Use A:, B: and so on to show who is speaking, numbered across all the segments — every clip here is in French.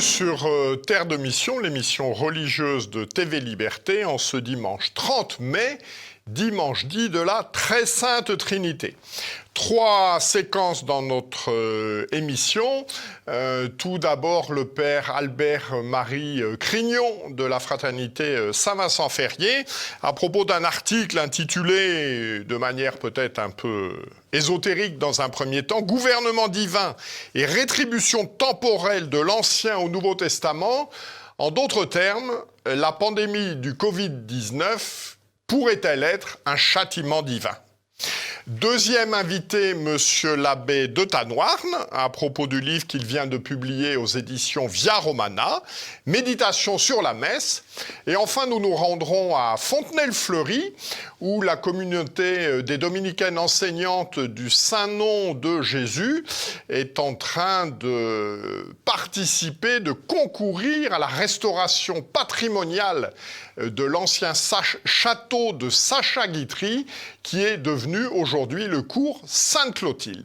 A: sur Terre de Mission, l'émission religieuse de TV Liberté, en ce dimanche 30 mai, dimanche dit de la Très Sainte Trinité. 3 séquences dans notre émission. Tout d'abord, le père Albert-Marie Crignon de la fraternité Saint-Vincent-Ferrier, à propos d'un article intitulé, de manière peut-être un peu ésotérique dans un premier temps, « Gouvernement divin et rétribution temporelle de l'Ancien au Nouveau Testament ». En d'autres termes, la pandémie du Covid-19 pourrait-elle être un châtiment divin ? Deuxième invité, monsieur l'abbé de Tanoirne, à propos du livre qu'il vient de publier aux éditions Via Romana, Méditation sur la messe. Et enfin, nous nous rendrons à Fontenay-le-Fleury, où la communauté des dominicaines enseignantes du Saint-Nom de Jésus est en train de participer, de concourir à la restauration patrimoniale de l'ancien château de Sacha-Guitry, qui est devenu aujourd'hui le cours Sainte-Clotilde.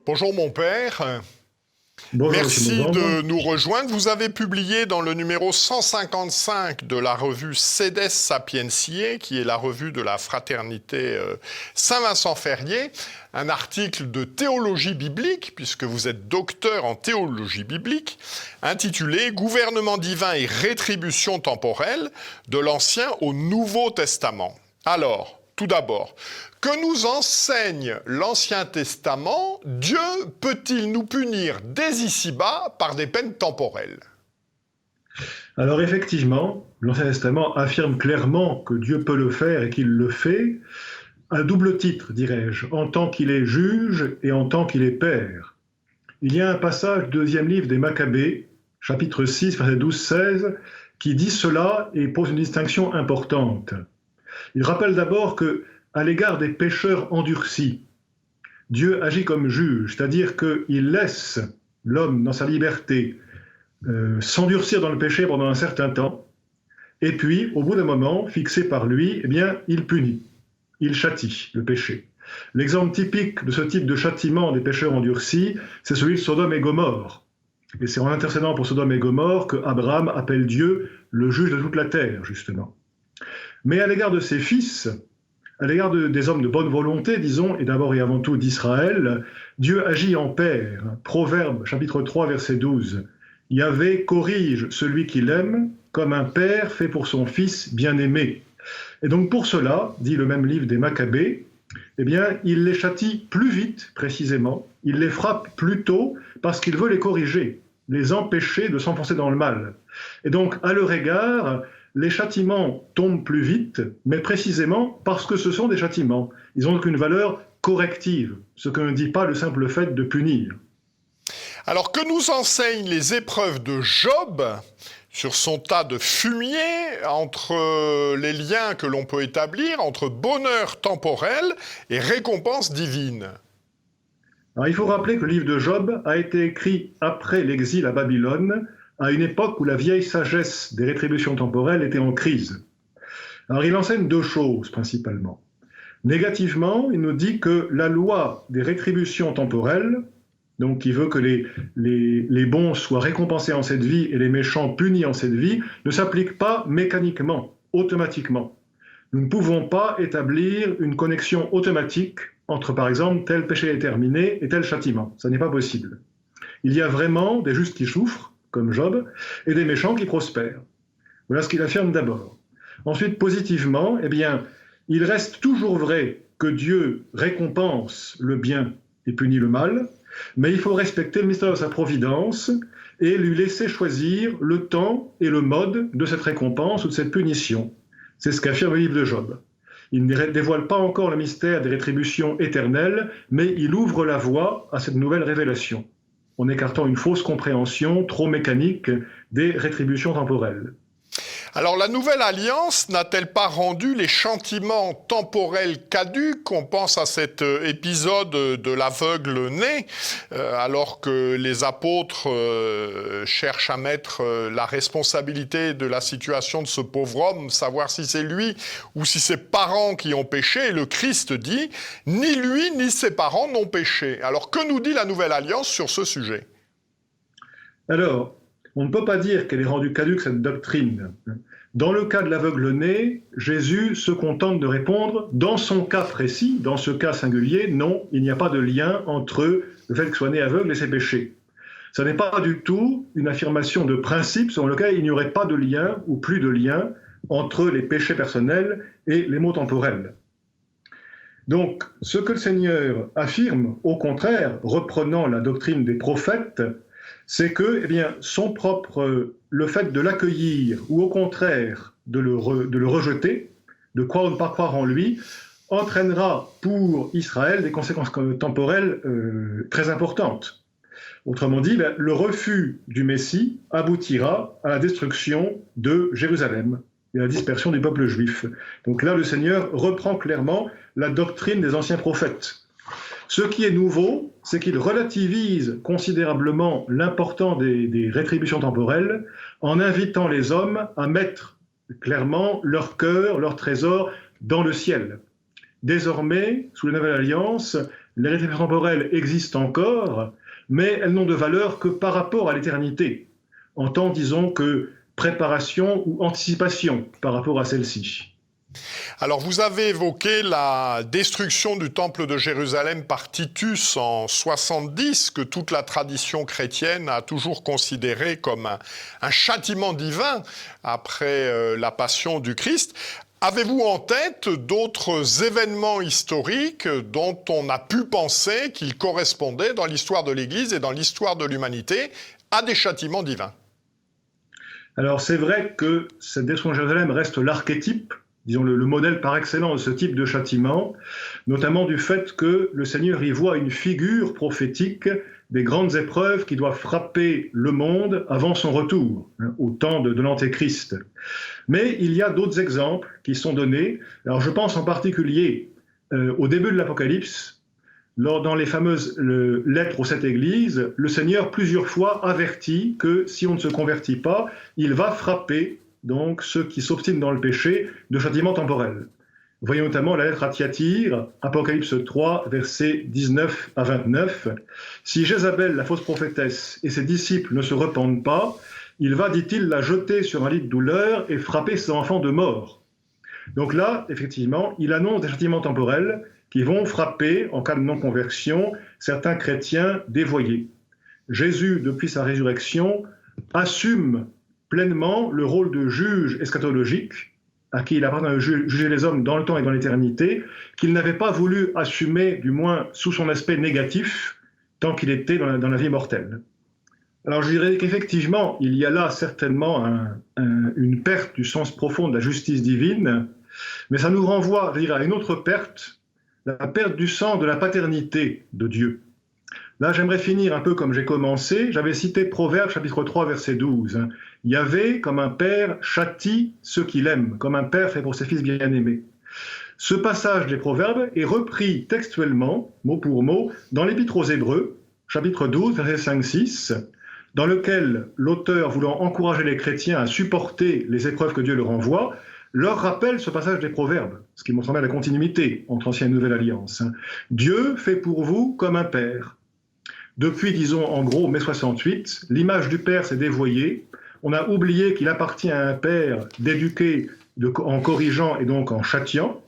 A: Bonjour mon père.
B: Bonjour,
A: merci de nous rejoindre. Vous avez publié dans le numéro 155 de la revue Sedes Sapientiae, qui est la revue de la fraternité Saint-Vincent-Ferrier, un article de théologie biblique, puisque vous êtes docteur en théologie biblique, intitulé « Gouvernement divin et rétribution temporelle de l'Ancien au Nouveau Testament ». Alors, tout d'abord, que nous enseigne l'Ancien Testament? Dieu peut-il nous punir dès ici-bas par des peines temporelles?
B: Alors effectivement, l'Ancien Testament affirme clairement que Dieu peut le faire et qu'il le fait, à double titre, dirais-je, en tant qu'il est juge et en tant qu'il est père. Il y a un passage du deuxième livre des Maccabées, chapitre 6, verset 12-16, qui dit cela et pose une distinction importante. Il rappelle d'abord que, à l'égard des pécheurs endurcis, Dieu agit comme juge, c'est-à-dire qu'il laisse l'homme dans sa liberté s'endurcir dans le péché pendant un certain temps, et puis, au bout d'un moment, fixé par lui, eh bien, il punit, il châtie le péché. L'exemple typique de ce type de châtiment des pécheurs endurcis, c'est celui de Sodome et Gomorrhe. Et c'est en intercédant pour Sodome et Gomorrhe que Abraham appelle Dieu le juge de toute la terre, justement. Mais à l'égard de ses fils, à l'égard des hommes de bonne volonté, disons, et d'abord et avant tout d'Israël, Dieu agit en père. Proverbe, chapitre 3, verset 12. « Yahvé corrige celui qu'il aime, comme un père fait pour son fils bien-aimé. » Et donc pour cela, dit le même livre des Maccabées, eh bien, il les châtie plus vite, précisément, il les frappe plus tôt, parce qu'il veut les corriger, les empêcher de s'enfoncer dans le mal. Et donc, à leur égard, les châtiments tombent plus vite, mais précisément parce que ce sont des châtiments. Ils ont donc une valeur corrective, ce que ne dit pas le simple fait de punir.
A: Alors que nous enseignent les épreuves de Job sur son tas de fumier, entre les liens que l'on peut établir entre bonheur temporel et récompense divine?
B: Alors, il faut rappeler que le livre de Job a été écrit après l'exil à Babylone, à une époque où la vieille sagesse des rétributions temporelles était en crise. Alors il enseigne deux choses principalement. Négativement, il nous dit que la loi des rétributions temporelles, donc qui veut que les bons soient récompensés en cette vie et les méchants punis en cette vie, ne s'applique pas mécaniquement, automatiquement. Nous ne pouvons pas établir une connexion automatique entre, par exemple, tel péché est terminé et tel châtiment. Ça n'est pas possible. Il y a vraiment des justes qui souffrent, comme Job, et des méchants qui prospèrent. Voilà ce qu'il affirme d'abord. Ensuite, positivement, eh bien, il reste toujours vrai que Dieu récompense le bien et punit le mal, mais il faut respecter le mystère de sa providence et lui laisser choisir le temps et le mode de cette récompense ou de cette punition. C'est ce qu'affirme le livre de Job. Il ne dévoile pas encore le mystère des rétributions éternelles, mais il ouvre la voie à cette nouvelle révélation, en écartant une fausse compréhension trop mécanique des rétributions temporelles.
A: Alors la Nouvelle Alliance n'a-t-elle pas rendu les châtiments temporels caducs? On pense à cet épisode de l'aveugle né, alors que les apôtres cherchent à mettre la responsabilité de la situation de ce pauvre homme, savoir si c'est lui ou si ses parents qui ont péché. Et le Christ dit, ni lui ni ses parents n'ont péché. Alors que nous dit la Nouvelle Alliance sur ce sujet?
B: Alors, on ne peut pas dire qu'elle ait rendu caduque cette doctrine. Dans le cas de l'aveugle-né, Jésus se contente de répondre, dans son cas précis, dans ce cas singulier, non, il n'y a pas de lien entre le fait qu'il soit né aveugle et ses péchés. Ce n'est pas du tout une affirmation de principe selon lequel il n'y aurait pas de lien ou plus de lien entre les péchés personnels et les maux temporels. Donc, ce que le Seigneur affirme, au contraire, reprenant la doctrine des prophètes, c'est que le fait de l'accueillir ou au contraire de le rejeter, de croire ou ne pas croire en lui, entraînera pour Israël des conséquences temporelles très importantes. Autrement dit, le refus du Messie aboutira à la destruction de Jérusalem et à la dispersion du peuple juif. Donc là, le Seigneur reprend clairement la doctrine des anciens prophètes. Ce qui est nouveau, c'est qu'il relativise considérablement l'importance des rétributions temporelles en invitant les hommes à mettre clairement leur cœur, leur trésor dans le ciel. Désormais, sous la Nouvelle Alliance, les rétributions temporelles existent encore, mais elles n'ont de valeur que par rapport à l'éternité, en tant, disons, que préparation ou anticipation par rapport à celle-ci.
A: Alors, vous avez évoqué la destruction du temple de Jérusalem par Titus en 70, que toute la tradition chrétienne a toujours considéré comme un châtiment divin après la passion du Christ. Avez-vous en tête d'autres événements historiques dont on a pu penser qu'ils correspondaient dans l'histoire de l'Église et dans l'histoire de l'humanité à des châtiments divins?
B: Alors, c'est vrai que cette destruction de Jérusalem reste l'archétype, disons le modèle par excellence de ce type de châtiment, notamment du fait que le Seigneur y voit une figure prophétique des grandes épreuves qui doivent frapper le monde avant son retour, au temps de l'Antéchrist. Mais il y a d'autres exemples qui sont donnés. Alors je pense en particulier au début de l'Apocalypse, dans les fameuses lettres aux 7 églises, le Seigneur plusieurs fois avertit que si on ne se convertit pas, il va frapper donc ceux qui s'obstinent dans le péché de châtiment temporel. Voyons notamment la lettre à Thyatire, Apocalypse 3, versets 19 à 29. « Si Jézabel, la fausse prophétesse, et ses disciples ne se repentent pas, il va, dit-il, la jeter sur un lit de douleur et frapper ses enfants de mort. » Donc là, effectivement, il annonce des châtiments temporels qui vont frapper, en cas de non-conversion, certains chrétiens dévoyés. Jésus, depuis sa résurrection, assume pleinement le rôle de juge eschatologique, à qui il appartient de juger les hommes dans le temps et dans l'éternité, qu'il n'avait pas voulu assumer, du moins sous son aspect négatif, tant qu'il était dans la vie mortelle. Alors je dirais qu'effectivement, il y a là certainement une perte du sens profond de la justice divine, mais ça nous renvoie, je dirais, à une autre perte, la perte du sens de la paternité de Dieu. Là, j'aimerais finir un peu comme j'ai commencé. J'avais cité Proverbes, chapitre 3, verset 12. « Yahvé, comme un père, châtie ceux qu'il aime, comme un père fait pour ses fils bien-aimés. » Ce passage des Proverbes est repris textuellement, mot pour mot, dans l'Épître aux Hébreux, chapitre 12, verset 5-6, dans lequel l'auteur, voulant encourager les chrétiens à supporter les épreuves que Dieu leur envoie, leur rappelle ce passage des Proverbes, ce qui montre bien la continuité entre Ancienne et Nouvelle Alliance. « Dieu fait pour vous comme un père. » Depuis, disons, en gros, mai 68, l'image du père s'est dévoyée. On a oublié qu'il appartient à un père d'éduquer en corrigeant et donc en châtiant.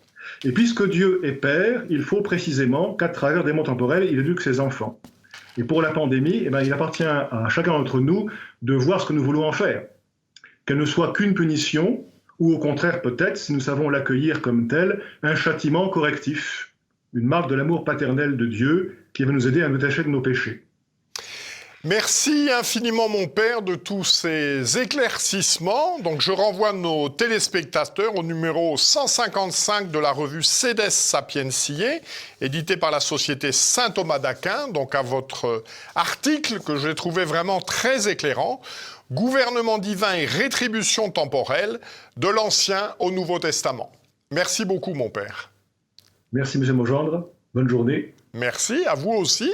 B: Et puisque Dieu est père, il faut précisément qu'à travers des mots temporels, il éduque ses enfants. Et pour la pandémie, il appartient à chacun d'entre nous de voir ce que nous voulons en faire. Qu'elle ne soit qu'une punition, ou au contraire peut-être, si nous savons l'accueillir comme tel, un châtiment correctif, une marque de l'amour paternel de Dieu qui va nous aider à nous détacher de nos péchés.
A: Merci infiniment, mon père, de tous ces éclaircissements. Donc, je renvoie nos téléspectateurs au numéro 155 de la revue Cedes Sapientiae, édité par la société Saint-Thomas d'Aquin, donc à votre article que j'ai trouvé vraiment très éclairant. gouvernement divin et rétribution temporelle de l'Ancien au Nouveau Testament. Merci beaucoup, mon père.
B: Merci, M. Mogendre. Bonne journée.
A: Merci, à vous aussi.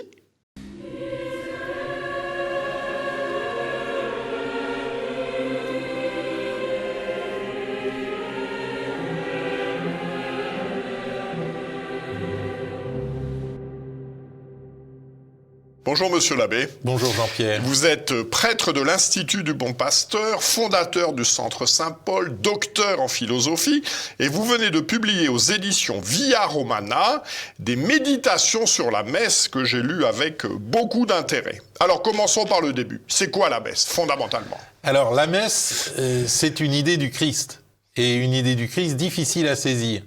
A: Bonjour Monsieur l'abbé.
C: Bonjour Jean-Pierre.
A: Vous êtes prêtre de l'Institut du Bon Pasteur, fondateur du Centre Saint-Paul, docteur en philosophie, et vous venez de publier aux éditions Via Romana des méditations sur la messe que j'ai lues avec beaucoup d'intérêt. Alors commençons par le début. C'est quoi la messe, fondamentalement?
C: Alors la messe, c'est une idée du Christ, et une idée du Christ difficile à saisir,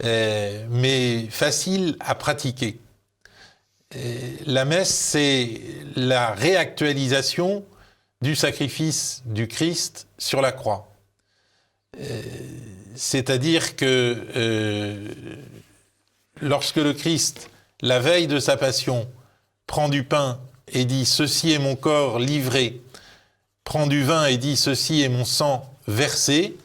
C: mais facile à pratiquer. La messe, c'est la réactualisation du sacrifice du Christ sur la croix. C'est-à-dire que lorsque le Christ, la veille de sa passion, prend du pain et dit « Ceci est mon corps livré », prend du vin et dit « Ceci est mon sang versé »,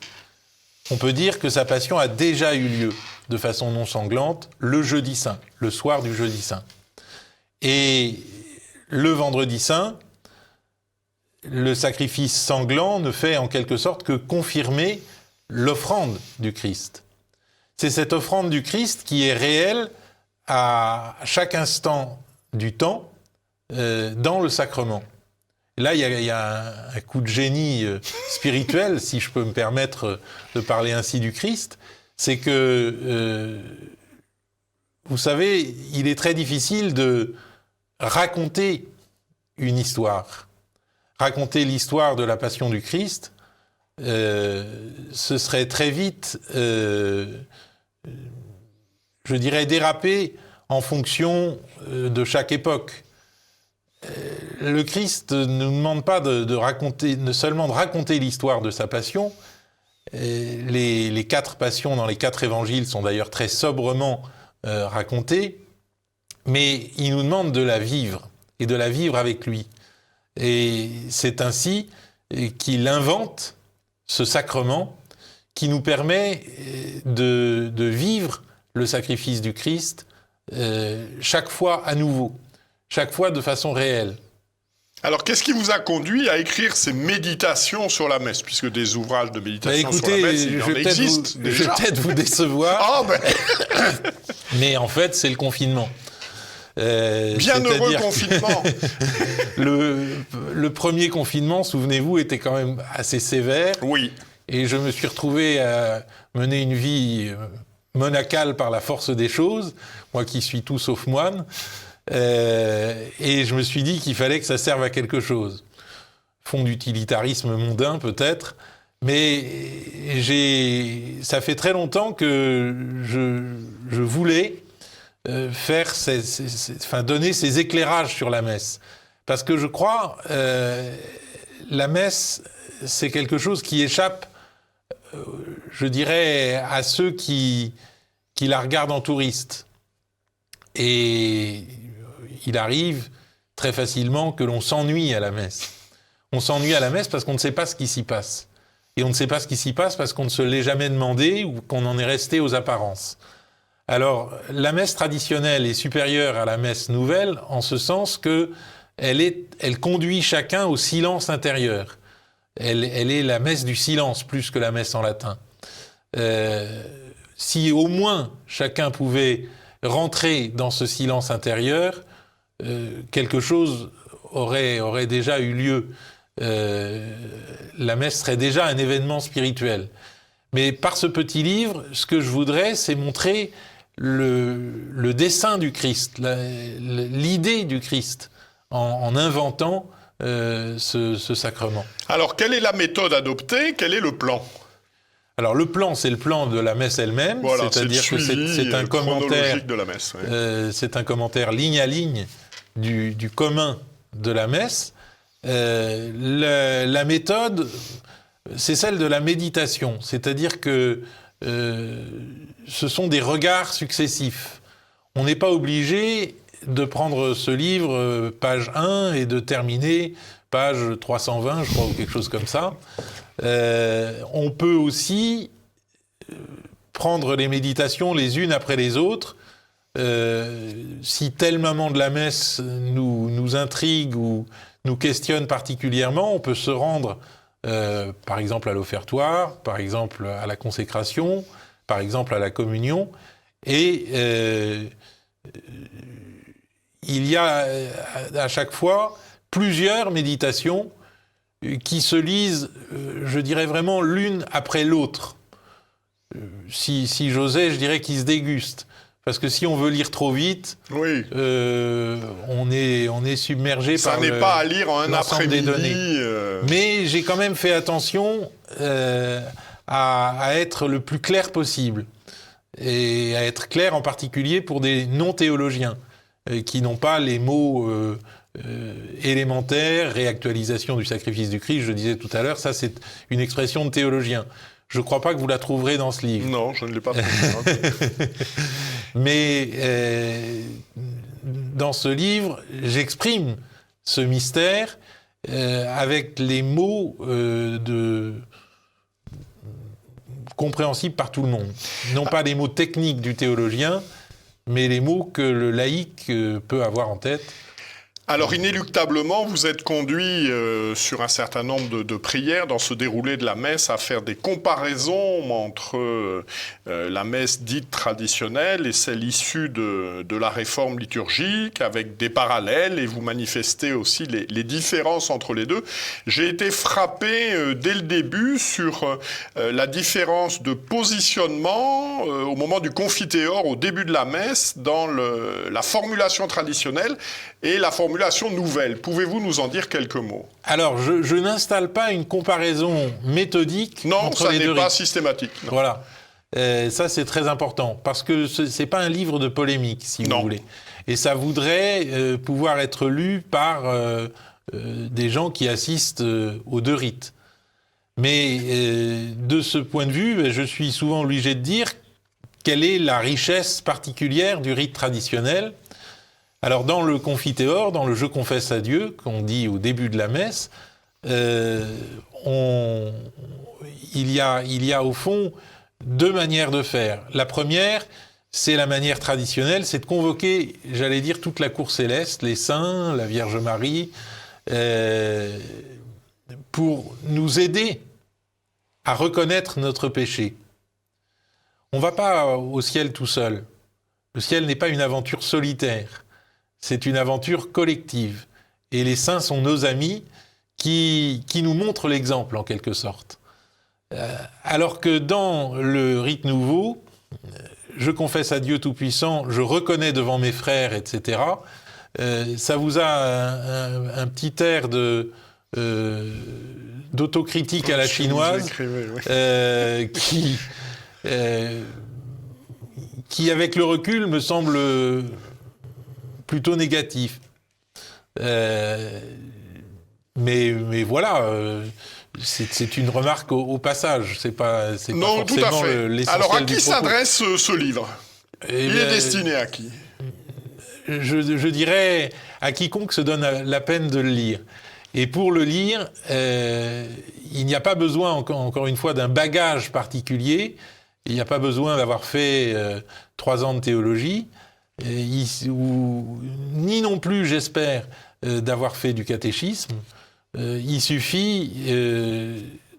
C: on peut dire que sa passion a déjà eu lieu de façon non sanglante le jeudi saint, le soir du jeudi saint. Et le vendredi saint, le sacrifice sanglant ne fait en quelque sorte que confirmer l'offrande du Christ. C'est cette offrande du Christ qui est réelle à chaque instant du temps dans le sacrement. Là, il y a un coup de génie spirituel, si je peux me permettre de parler ainsi du Christ, c'est que, vous savez, il est très difficile de raconter une histoire. Raconter l'histoire de la passion du Christ, ce serait très vite, je dirais, déraper en fonction de chaque époque. Le Christ ne nous demande pas seulement de raconter l'histoire de sa passion. Les 4 passions dans les 4 évangiles sont d'ailleurs très sobrement racontées. Mais il nous demande de la vivre, et de la vivre avec lui. Et c'est ainsi qu'il invente ce sacrement qui nous permet de vivre le sacrifice du Christ chaque fois à nouveau, chaque fois de façon réelle.
A: Alors, qu'est-ce qui vous a conduit à écrire ces méditations sur la messe, puisque des ouvrages de méditation sur la messe, il en existe déjà.
C: Je vais peut-être vous décevoir,
A: Ah
C: mais en fait, c'est le confinement.
A: Bienheureux confinement.
C: Le premier confinement, souvenez-vous, était quand même assez sévère.
A: Oui.
C: Et je me suis retrouvé à mener une vie monacale par la force des choses, moi qui suis tout sauf moine. Et je me suis dit qu'il fallait que ça serve à quelque chose. Fond d'utilitarisme mondain peut-être, mais ça fait très longtemps que je voulais donner ces éclairages sur la messe. Parce que je crois, la messe, c'est quelque chose qui échappe, je dirais, à ceux qui la regardent en touriste. Et il arrive très facilement que l'on s'ennuie à la messe. On s'ennuie à la messe parce qu'on ne sait pas ce qui s'y passe. Et on ne sait pas ce qui s'y passe parce qu'on ne se l'est jamais demandé ou qu'on en est resté aux apparences. Alors, la messe traditionnelle est supérieure à la messe nouvelle en ce sens que elle conduit chacun au silence intérieur. Elle est la messe du silence plus que la messe en latin. Si au moins chacun pouvait rentrer dans ce silence intérieur, quelque chose aurait déjà eu lieu. La messe serait déjà un événement spirituel. Mais par ce petit livre, ce que je voudrais, c'est montrer le dessein du Christ, l'idée du Christ, en inventant ce sacrement.
A: Alors, quelle est la méthode adoptée? Quel est le plan?
C: Alors, le plan, c'est le plan de la messe elle-même,
A: voilà,
C: c'est-à-dire que c'est un commentaire
A: de la messe. Oui.
C: C'est un commentaire ligne à ligne du commun de la messe. La méthode, c'est celle de la méditation, c'est-à-dire que ce sont des regards successifs. On n'est pas obligé de prendre ce livre, page 1, et de terminer page 320, je crois, ou quelque chose comme ça. On peut aussi prendre les méditations les unes après les autres. Si tel moment de la messe nous intrigue ou nous questionne particulièrement, on peut se rendre, par exemple, à l'offertoire, par exemple à la consécration, par exemple à la communion, et il y a à chaque fois plusieurs méditations qui se lisent, je dirais vraiment l'une après l'autre. Si j'osais, je dirais qu'ils se dégustent. Parce que si on veut lire trop vite,
A: Oui.
C: on est submergé
A: Ça
C: par
A: n'est pas à lire en un
C: l'ensemble des données.
A: après-midi.
C: Mais j'ai quand même fait attention à être le plus clair possible. Et à être clair en particulier pour des non-théologiens qui n'ont pas les mots élémentaires, réactualisation du sacrifice du Christ, je disais tout à l'heure, ça c'est une expression de théologien. Je ne crois pas que vous la trouverez dans ce livre.
A: Non, je ne l'ai pas trouvé.
C: Mais dans ce livre, j'exprime ce mystère avec les mots compréhensibles par tout le monde. Non pas les mots techniques du théologien, mais les mots que le laïc peut avoir en tête.
A: Alors, inéluctablement, vous êtes conduit sur un certain nombre de prières dans ce déroulé de la messe à faire des comparaisons entre la messe dite traditionnelle et celle issue de la réforme liturgique, avec des parallèles, et vous manifestez aussi les différences entre les deux. J'ai été frappé dès le début sur la différence de positionnement au moment du confiteor, au début de la messe, dans la formulation traditionnelle et la formulation nouvelle. Pouvez-vous nous en dire quelques mots?
C: Alors, je n'installe pas une comparaison méthodique entre les deux rites.
A: Non, ça n'est pas systématique. Non.
C: Voilà. Ça, c'est très important, parce que ce n'est pas un livre de polémique, si vous voulez. Et ça voudrait pouvoir être lu par des gens qui assistent aux deux rites. Mais de ce point de vue, je suis souvent obligé de dire quelle est la richesse particulière du rite traditionnel. Alors, dans le confiteor, dans le « Je confesse à Dieu », qu'on dit au début de la messe, il y a au fond deux manières de faire. La première, c'est la manière traditionnelle, c'est de convoquer, j'allais dire, toute la cour céleste, les saints, la Vierge Marie, pour nous aider à reconnaître notre péché. On ne va pas au ciel tout seul. Le ciel n'est pas une aventure solitaire. C'est une aventure collective. Et les saints sont nos amis qui nous montrent l'exemple, en quelque sorte. Alors que dans le rite nouveau, je confesse à Dieu Tout-Puissant, je reconnais devant mes frères, etc. Ça vous a un petit air d'autocritique à la chinoise, qui, avec le recul, me semble plutôt négatif. Mais voilà, c'est une remarque au passage. C'est pas
A: non,
C: forcément
A: tout à fait.
C: l'essentiel.
A: Alors, à
C: du
A: qui
C: propos.
A: s'adresse ce livre? Il est destiné à qui?
C: Je dirais à quiconque se donne la peine de le lire. Et pour le lire, il n'y a pas besoin, encore une fois, d'un bagage particulier. Il n'y a pas besoin d'avoir fait 3 ans de théologie. Ni non plus, j'espère, d'avoir fait du catéchisme. Il suffit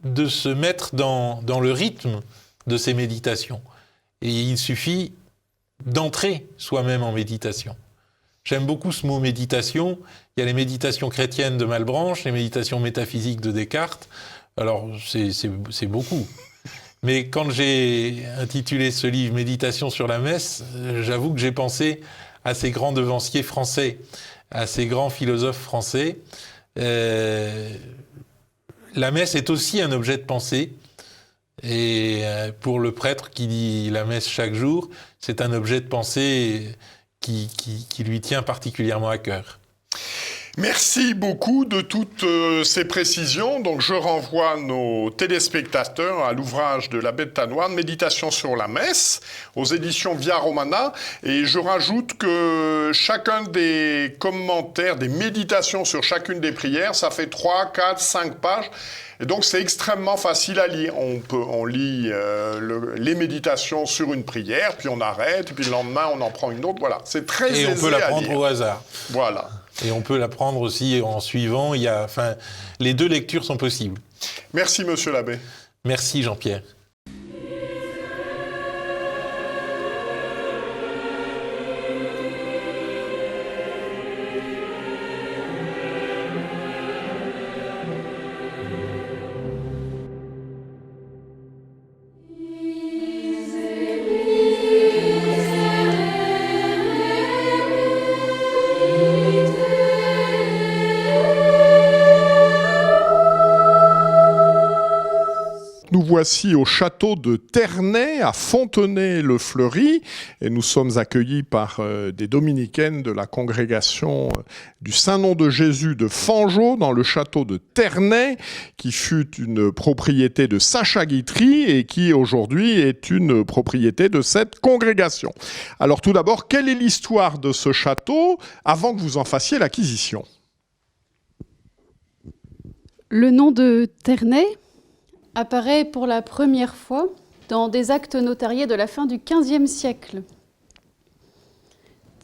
C: de se mettre dans le rythme de ces méditations. Et il suffit d'entrer soi-même en méditation. J'aime beaucoup ce mot méditation. Il y a les méditations chrétiennes de Malebranche, les méditations métaphysiques de Descartes. Alors, c'est beaucoup. Mais quand j'ai intitulé ce livre « Méditation sur la messe », j'avoue que j'ai pensé à ces grands devanciers français, à ces grands philosophes français. La messe est aussi un objet de pensée. Et pour le prêtre qui dit la messe chaque jour, c'est un objet de pensée qui lui tient particulièrement à cœur.
A: Merci beaucoup de toutes ces précisions. Donc, je renvoie nos téléspectateurs à l'ouvrage de l'abbé de Tanoirne, Méditation sur la messe, aux éditions Via Romana. Et je rajoute que chacun des commentaires, des méditations sur chacune des prières, ça fait 3, 4, 5 pages. Et donc, c'est extrêmement facile à lire. On lit les méditations sur une prière, puis on arrête, et puis le lendemain, on en prend une autre. Voilà, c'est très aisé à lire.
C: Et on peut la prendre au hasard.
A: Voilà.
C: Et on peut la prendre aussi en suivant. Les deux lectures sont possibles.
A: Merci, monsieur l'abbé.
C: Merci, Jean-Pierre.
A: Nous voici au château de Ternay, à Fontenay-le-Fleury, et nous sommes accueillis par des dominicaines de la congrégation du Saint-Nom de Jésus de Fangeau, dans le château de Ternay, qui fut une propriété de Sacha Guitry et qui aujourd'hui est une propriété de cette congrégation. Alors tout d'abord, quelle est l'histoire de ce château avant que vous en fassiez l'acquisition ?
D: Le nom de Ternay apparaît pour la première fois dans des actes notariés de la fin du XVe siècle.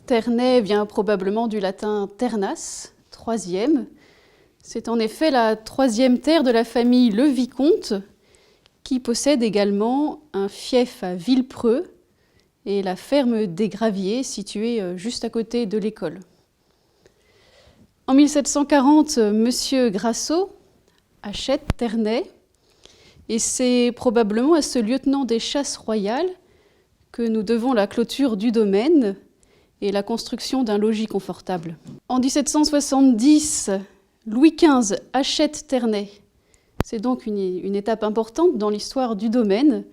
D: Ternay vient probablement du latin ternas, troisième. C'est en effet la troisième terre de la famille Le Vicomte, qui possède également un fief à Villepreux et la ferme des Graviers, située juste à côté de l'école. En 1740, M. Grassot achète Ternay, et c'est probablement à ce lieutenant des chasses royales que nous devons la clôture du domaine et la construction d'un logis confortable. En 1770, Louis XV achète Ternay. C'est donc une étape importante dans l'histoire du domaine,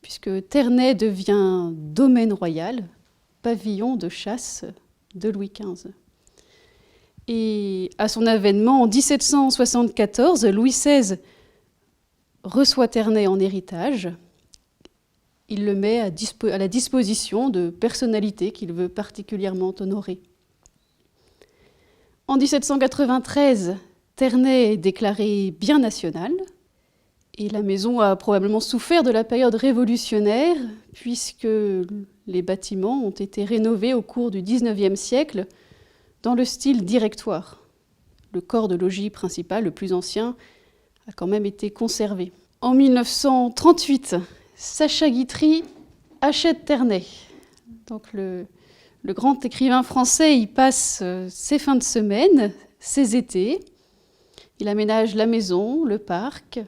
D: puisque Ternay devient domaine royal, pavillon de chasse de Louis XV. Et à son avènement, en 1774, Louis XVI reçoit Ternay en héritage. Il le met à la disposition de personnalités qu'il veut particulièrement honorer. En 1793, Ternay est déclaré bien national et la maison a probablement souffert de la période révolutionnaire puisque les bâtiments ont été rénovés au cours du XIXe siècle dans le style directoire. Le corps de logis principal, le plus ancien, a quand même été conservé. En 1938, Sacha Guitry achète Ternay. Donc le grand écrivain français y passe ses fins de semaine, ses étés. Il aménage la maison, le parc,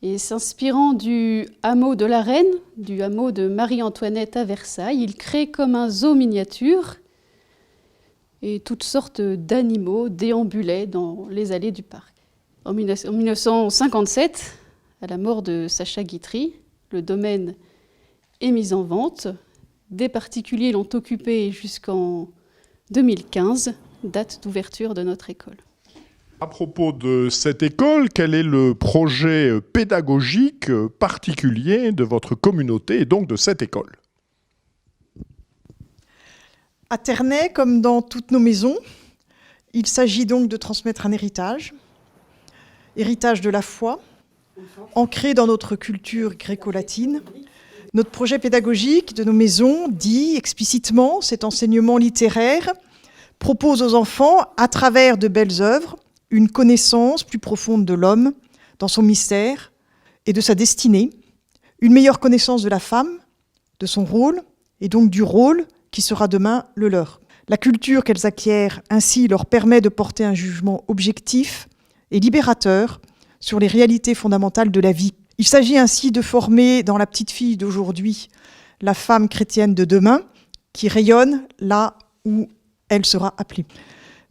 D: et s'inspirant du hameau de la Reine, du hameau de Marie-Antoinette à Versailles, il crée comme un zoo miniature et toutes sortes d'animaux déambulaient dans les allées du parc. En 1957, à la mort de Sacha Guitry, le domaine est mis en vente. Des particuliers l'ont occupé jusqu'en 2015, date d'ouverture de notre école.
A: À propos de cette école, quel est le projet pédagogique particulier de votre communauté et donc de cette école ?
E: À Ternay, comme dans toutes nos maisons, il s'agit donc de transmettre un héritage de la foi, ancré dans notre culture gréco-latine. Notre projet pédagogique de nos maisons dit explicitement cet enseignement littéraire propose aux enfants, à travers de belles œuvres, une connaissance plus profonde de l'homme, dans son mystère et de sa destinée, une meilleure connaissance de la femme, de son rôle et donc du rôle qui sera demain le leur. La culture qu'elles acquièrent ainsi leur permet de porter un jugement objectif et libérateur sur les réalités fondamentales de la vie. Il s'agit ainsi de former dans la petite fille d'aujourd'hui la femme chrétienne de demain qui rayonne là où elle sera appelée.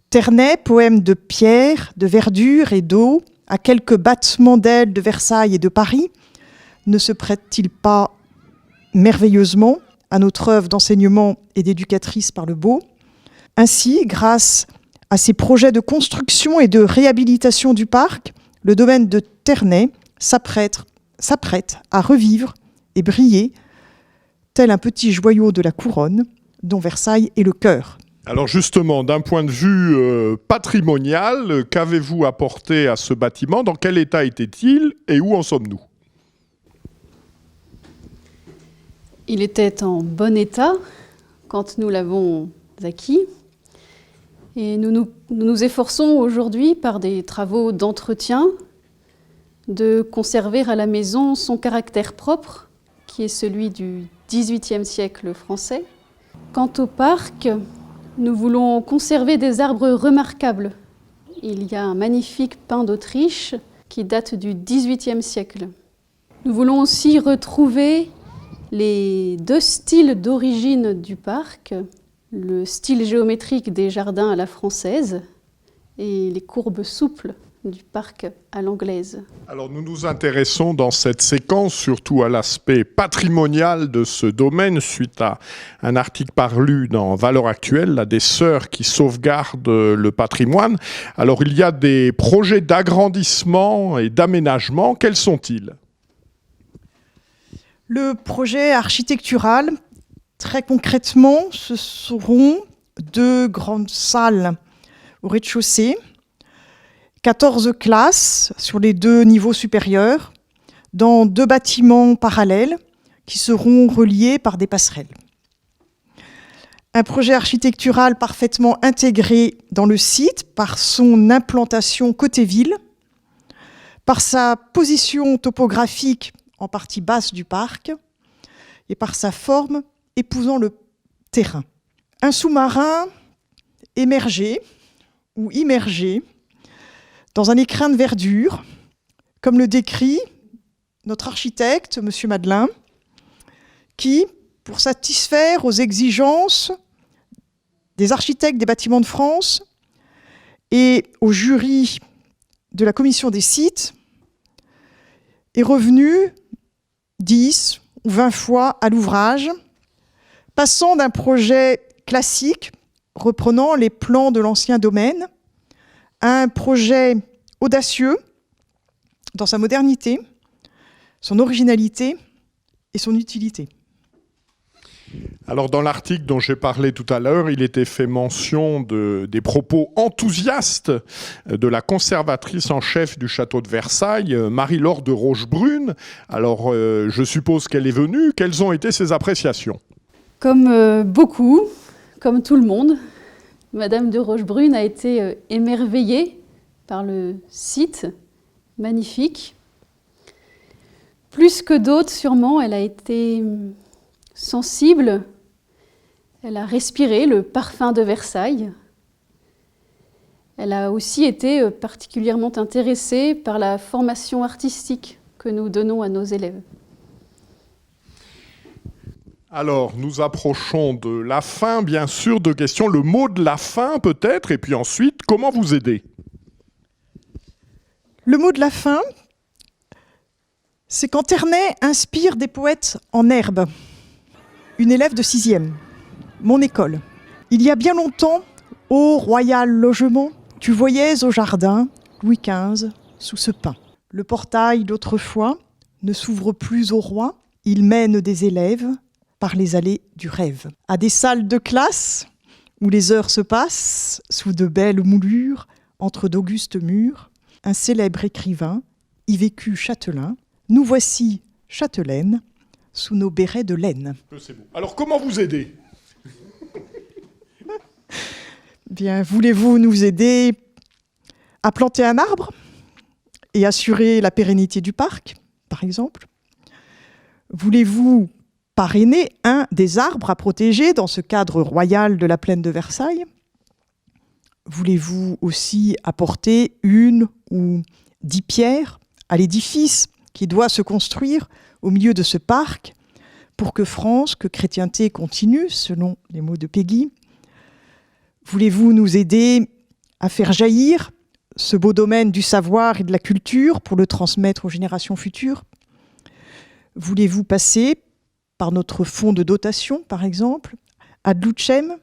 E: Ternay, poème de pierre, de verdure et d'eau, à quelques battements d'ailes de Versailles et de Paris, ne se prête-t-il pas merveilleusement à notre œuvre d'enseignement et d'éducatrice par le beau ? Ainsi, grâce à ces projets de construction et de réhabilitation du parc, le domaine de Ternay s'apprête à revivre et briller, tel un petit joyau de la couronne, dont Versailles est le cœur.
A: Alors justement, d'un point de vue patrimonial, qu'avez-vous apporté à ce bâtiment? Dans quel état était-il et où en sommes-nous?
D: Il était en bon état quand nous l'avons acquis. Et nous nous efforçons aujourd'hui, par des travaux d'entretien, de conserver à la maison son caractère propre, qui est celui du XVIIIe siècle français. Quant au parc, nous voulons conserver des arbres remarquables. Il y a un magnifique pin d'Autriche qui date du XVIIIe siècle. Nous voulons aussi retrouver les deux styles d'origine du parc, le style géométrique des jardins à la française et les courbes souples du parc à l'anglaise.
A: Alors nous nous intéressons dans cette séquence surtout à l'aspect patrimonial de ce domaine suite à un article paru dans Valeurs Actuelles, là, des sœurs qui sauvegardent le patrimoine. Alors il y a des projets d'agrandissement et d'aménagement, quels sont-ils?
E: Le projet architectural, très concrètement, ce seront 2 grandes salles au rez-de-chaussée, 14 classes sur les 2 niveaux supérieurs, dans 2 bâtiments parallèles qui seront reliés par des passerelles. Un projet architectural parfaitement intégré dans le site par son implantation côté ville, par sa position topographique en partie basse du parc et par sa forme épousant le terrain. Un sous-marin émergé ou immergé dans un écrin de verdure, comme le décrit notre architecte, M. Madelin, qui, pour satisfaire aux exigences des architectes des bâtiments de France et au jury de la commission des sites, est revenu 10 ou 20 fois à l'ouvrage, passant d'un projet classique, reprenant les plans de l'ancien domaine, à un projet audacieux dans sa modernité, son originalité et son utilité.
A: Alors dans l'article dont j'ai parlé tout à l'heure, il était fait mention des propos enthousiastes de la conservatrice en chef du château de Versailles, Marie-Laure de Rochebrune. Alors je suppose qu'elle est venue. Quelles ont été ses appréciations?
D: Comme beaucoup, comme tout le monde, Madame de Rochebrune a été émerveillée par le site magnifique. Plus que d'autres, sûrement, elle a été sensible. Elle a respiré le parfum de Versailles. Elle a aussi été particulièrement intéressée par la formation artistique que nous donnons à nos élèves.
A: Alors, nous approchons de la fin, bien sûr, de questions. Le mot de la fin, peut-être, et puis ensuite, comment vous aider?
E: Le mot de la fin, c'est quand Ternay inspire des poètes en herbe. Une élève de 6e, mon école. Il y a bien longtemps, ô royal logement, tu voyais au jardin Louis XV sous ce pin. Le portail d'autrefois ne s'ouvre plus au roi, il mène des élèves par les allées du rêve. À des salles de classe où les heures se passent sous de belles moulures, entre d'augustes murs, un célèbre écrivain y vécut châtelain. Nous voici châtelaines sous nos bérets de laine.
A: C'est beau. Alors comment vous aider?
E: Bien, voulez-vous nous aider à planter un arbre et assurer la pérennité du parc, par exemple? Voulez-vous parrainer un des arbres à protéger dans ce cadre royal de la plaine de Versailles? Voulez-vous aussi apporter 1 ou 10 pierres à l'édifice qui doit se construire au milieu de ce parc pour que France, que chrétienté continue, selon les mots de Péguy? Voulez-vous nous aider à faire jaillir ce beau domaine du savoir et de la culture pour le transmettre aux générations futures? Voulez-vous passer par notre fonds de dotation, par exemple, ad lucem,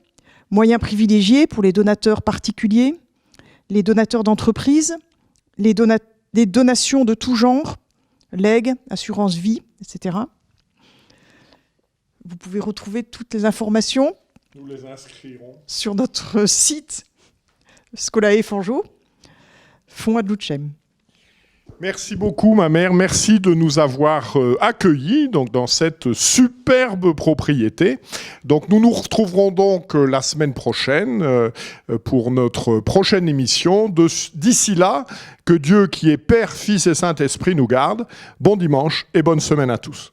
E: Moyens privilégiés pour les donateurs particuliers, les donateurs d'entreprises, les donations de tout genre, legs, assurance vie, etc. Vous pouvez retrouver toutes les informations
A: Nous les inscrirons
E: sur notre site Scolae Forgeau, Fonds Ad Lucem.
A: Merci beaucoup, ma mère. Merci de nous avoir accueillis donc, dans cette superbe propriété. Donc, nous nous retrouverons donc la semaine prochaine pour notre prochaine émission. D'ici là, que Dieu qui est Père, Fils et Saint-Esprit nous garde. Bon dimanche et bonne semaine à tous.